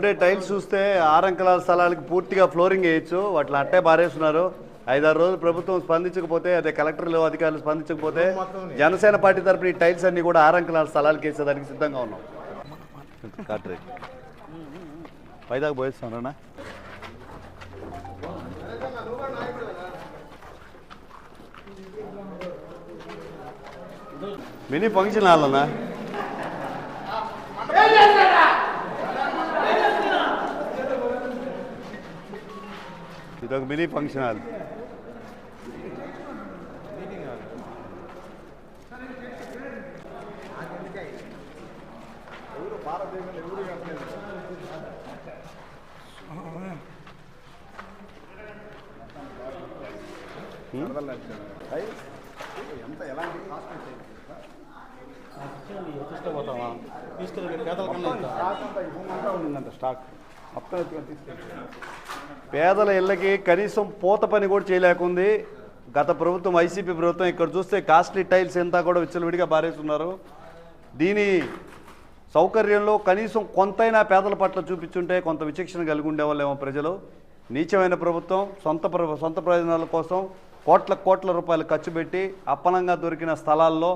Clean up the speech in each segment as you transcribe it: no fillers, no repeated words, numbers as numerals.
ఉండే టైల్స్ చూస్తే 6 అంకణాల స్థలాలకు పూర్తిగా ఫ్లోరింగ్ వేయచ్చు, వాటిని అట్టే బారేస్తున్నారు. 5-6 రోజులు ప్రభుత్వం స్పందించకపోతే, అదే కలెక్టర్లు అధికారులు స్పందించకపోతే జనసేన పార్టీ తరపున ఈ టైల్స్ అన్ని కూడా 6 అంకణాల స్థలాలకు వేసేదానికి సిద్ధంగా ఉన్నాం. పైదాకా పోయిస్తాను. మినీ ఫంక్షన్ హాల్ అన్నా, ఇదొక మినీ ఫంక్షన్ హాల్. పేదల ఇళ్ళకి కనీసం పూత పని కూడా చేయలేకుంది గత ప్రభుత్వం, వైసీపీ ప్రభుత్వం. ఇక్కడ చూస్తే కాస్ట్లీ టైల్స్ ఎంత కూడా విచ్చలవిడిగా బారేస్తున్నారు. దీని సౌకర్యంలో కనీసం కొంతైనా పేదల పట్ల చూపించుంటే కొంత విచక్షణ కలిగి ఉండేవాళ్ళేమో ప్రజలు. నీచమైన ప్రభుత్వం సొంత ప్రయోజనాల కోసం కోట్ల రూపాయలు ఖర్చు పెట్టి అప్పనంగా దొరికిన స్థలాల్లో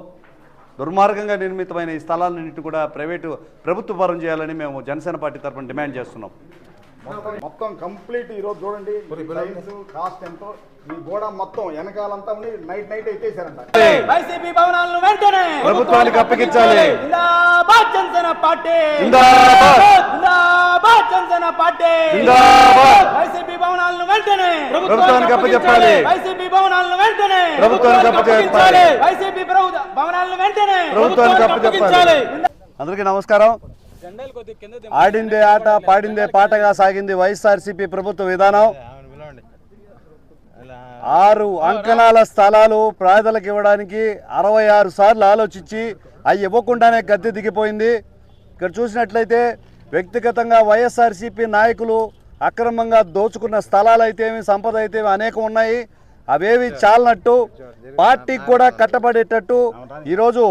దుర్మార్గంగా నిర్మితమైన ఈ స్థలాలన్నింటినీ కూడా ప్రభుత్వ పరం చేయాలని మేము జనసేన పార్టీ తరఫున డిమాండ్ చేస్తున్నాం. మొత్తం కంప్లీట్ ఈరోజు చూడండి కాస్ట్ ఎంతో, ఈ గోడ మొత్తం వెనకాలంతా ఉండి నైట్ ఎత్తేసారంట. వైసీపీ భవనాలను వెంటనే ప్రభుత్వానికి అప్పగించాలి. జిందాబాద్ జనసేన పార్టీ, జిందాబాద్ జనసేన పార్టీ. వైసీపీ భవనాలను వెంటనే ప్రభుత్వానికి అప్పగించాలి. వైసీపీ భవనాలను వెంటనే ప్రభుత్వానికి అప్పగించాలి. వైసీపీ భవనాలను వెంటనే ప్రభుత్వానికి అప్పగించాలి. అందరికీ నమస్కారం. ఆడిందే ఆట పాడిందే పాటగా సాగింది వైఎస్ఆర్సీపీ ప్రభుత్వ విధానం. 6 అంకణాల స్థలాలు పేదలకు ఇవ్వడానికి 66 సార్లు ఆలోచించి అవి ఇవ్వకుండానే గద్దె దిగిపోయింది. ఇక్కడ చూసినట్లయితే వ్యక్తిగతంగా వైఎస్ఆర్సీపీ నాయకులు అక్రమంగా దోచుకున్న స్థలాలు అయితేమి, సంపద అయితేమి అనేకం ఉన్నాయి. అవేవి చాలనట్టు పార్టీకి కూడా కట్టబడేటట్టు ఈరోజు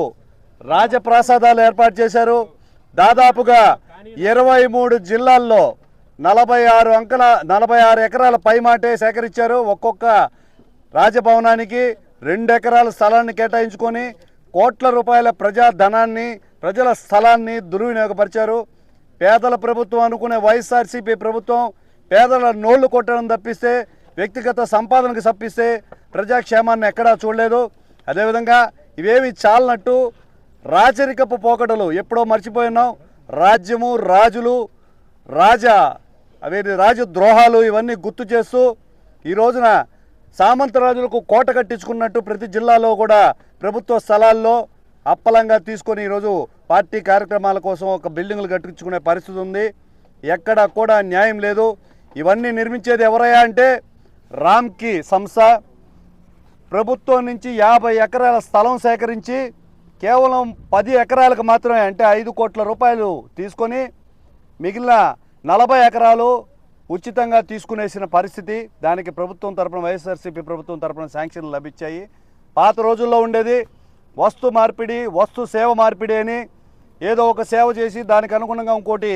రాజప్రాసాదాలు ఏర్పాటు చేశారు. దాదాపుగా 23 జిల్లాల్లో 46 ఎకరాల పైమాటే సేకరించారు. ఒక్కొక్క రాజభవనానికి 2 ఎకరాల స్థలాన్ని కేటాయించుకొని కోట్ల రూపాయల ప్రజాధనాన్ని, ప్రజల స్థలాన్ని దుర్వినియోగపరిచారు. పేదల ప్రభుత్వం అనుకునే వైఎస్ఆర్సీపీ ప్రభుత్వం పేదల నోళ్లు కొట్టడం తప్పిస్తే, వ్యక్తిగత సంపాదనకు తప్పిస్తే ప్రజాక్షేమాన్ని ఎక్కడా చూడలేదు. అదేవిధంగా ఇవేమి చాలనట్టు రాజరికపు పోకడలు ఎప్పుడో మర్చిపోయినాం. రాజ్యము, రాజులు, రాజద్రోహాలు ఇవన్నీ గుర్తు చేస్తూ ఈ రోజున సామంతరాజులకు కోట కట్టించుకున్నట్టు ప్రతి జిల్లాలో కూడా ప్రభుత్వ స్థలాల్లో అప్పలంగా తీసుకొని ఈరోజు పార్టీ కార్యక్రమాల కోసం ఒక బిల్డింగ్లు కట్టించుకునే పరిస్థితి ఉంది. ఎక్కడా కూడా న్యాయం లేదు. ఇవన్నీ నిర్మించేది ఎవరయ్యా అంటే రామ్కీ సంస్థ. ప్రభుత్వం నుంచి 50 ఎకరాల స్థలం సేకరించి కేవలం 10 ఎకరాలకు మాత్రమే, అంటే 5 కోట్ల రూపాయలు తీసుకొని మిగిలిన 40 ఎకరాలు ఉచితంగా తీసుకునేసిన పరిస్థితి. దానికి ప్రభుత్వం తరపున, వైఎస్ఆర్సీపీ ప్రభుత్వం తరపున శాంక్షన్లు లభించాయి. పాత రోజుల్లో ఉండేది వస్తు మార్పిడి, వస్తు సేవ మార్పిడి అని. ఏదో ఒక సేవ చేసి దానికి అనుగుణంగా ఇంకోటి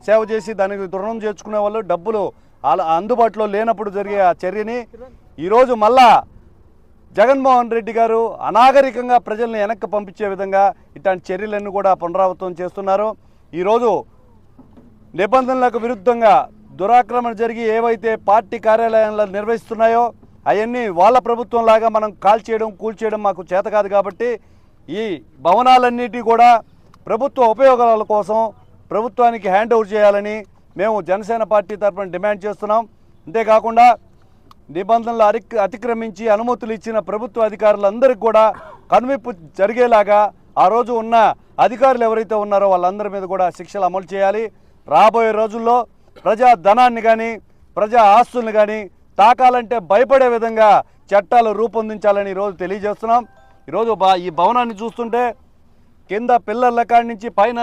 సేవ చేసి దానికి రుణం చేర్చుకునే వాళ్ళు, డబ్బులు అందుబాటులో లేనప్పుడు జరిగే ఆ చర్యని ఈరోజు మళ్ళా జగన్మోహన్ రెడ్డి గారు అనాగరికంగా ప్రజల్ని వెనక్కి పంపించే విధంగా ఇట్లాంటి చర్యలన్నీ కూడా పునరావృతం చేస్తున్నారు. ఈరోజు నిబంధనలకు విరుద్ధంగా దురాక్రమణ జరిగి ఏవైతే పార్టీ కార్యాలయాల్లో నిర్వహిస్తున్నాయో అవన్నీ వాళ్ళ ప్రభుత్వం లాగా మనం కూల్చేయడం మాకు చేత కాదు. కాబట్టి ఈ భవనాలన్నిటి కూడా ప్రభుత్వ ఉపయోగాల కోసం ప్రభుత్వానికి హ్యాండ్ ఓవర్ చేయాలని మేము జనసేన పార్టీ తరఫున డిమాండ్ చేస్తున్నాం. అంతేకాకుండా నిబంధనలు అతిక్రమించి అనుమతులు ఇచ్చిన ప్రభుత్వ అధికారులందరికీ కూడా కనువిప్పు జరిగేలాగా ఆ రోజు ఉన్న అధికారులు ఎవరైతే ఉన్నారో వాళ్ళందరి మీద కూడా శిక్షలు అమలు చేయాలి. రాబోయే రోజుల్లో ప్రజా ధనాన్ని కానీ, ప్రజా ఆస్తుల్ని కానీ తాకాలంటే భయపడే విధంగా చట్టాలు రూపొందించాలని ఈరోజు తెలియజేస్తున్నాం. ఈరోజు ఈ భవనాన్ని చూస్తుంటే కింద పిల్లర్ల కాడి నుంచి పైన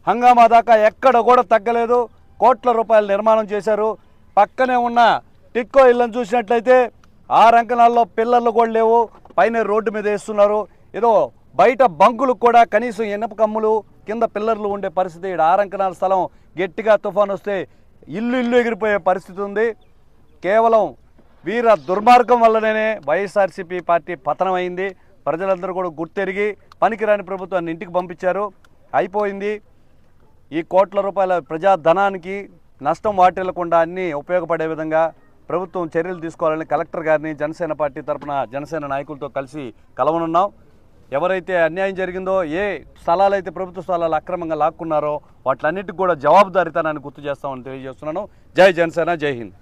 హంగామా దాకా ఎక్కడ కూడా తగ్గలేదు. కోట్ల రూపాయల నిర్మాణం చేశారు. పక్కనే ఉన్న టిక్కో ఇళ్ళను చూసినట్లయితే 6 అంకణాల్లో పిల్లర్లు కూడా లేవు, పైన రోడ్డు మీద వేస్తున్నారు. ఏదో బయట బంకులకు కూడా కనీసం ఇనప కమ్ములు, కింద పిల్లర్లు ఉండే పరిస్థితి. 6 అంకణాల స్థలం గట్టిగా తుఫాన్ వస్తే ఇల్లు ఎగిరిపోయే పరిస్థితి ఉంది. కేవలం వీర దుర్మార్గం వల్లనే వైఎస్ఆర్సీపీ పార్టీ పతనమైంది. ప్రజలందరూ కూడా గుర్తెరిగి పనికిరాని ప్రభుత్వాన్ని ఇంటికి పంపించారు. అయిపోయింది. ఈ కోట్ల రూపాయల ప్రజాధనానికి నష్టం వాటిల్లకుండా అన్నీ ఉపయోగపడే విధంగా ప్రభుత్వం చర్యలు తీసుకోవాలని కలెక్టర్ గారిని జనసేన పార్టీ తరఫున జనసేన నాయకులతో కలిసి కలవనున్నాం. ఎవరైతే అన్యాయం జరిగిందో, ఏ స్థలాలు అయితే ప్రభుత్వ స్థలాలు అక్రమంగా లాక్కున్నారో వాటిలన్నిటికి కూడా జవాబుదారీతనాన్ని గుర్తు చేస్తామని తెలియజేస్తున్నాను. జై జనసేన, జై హింద్.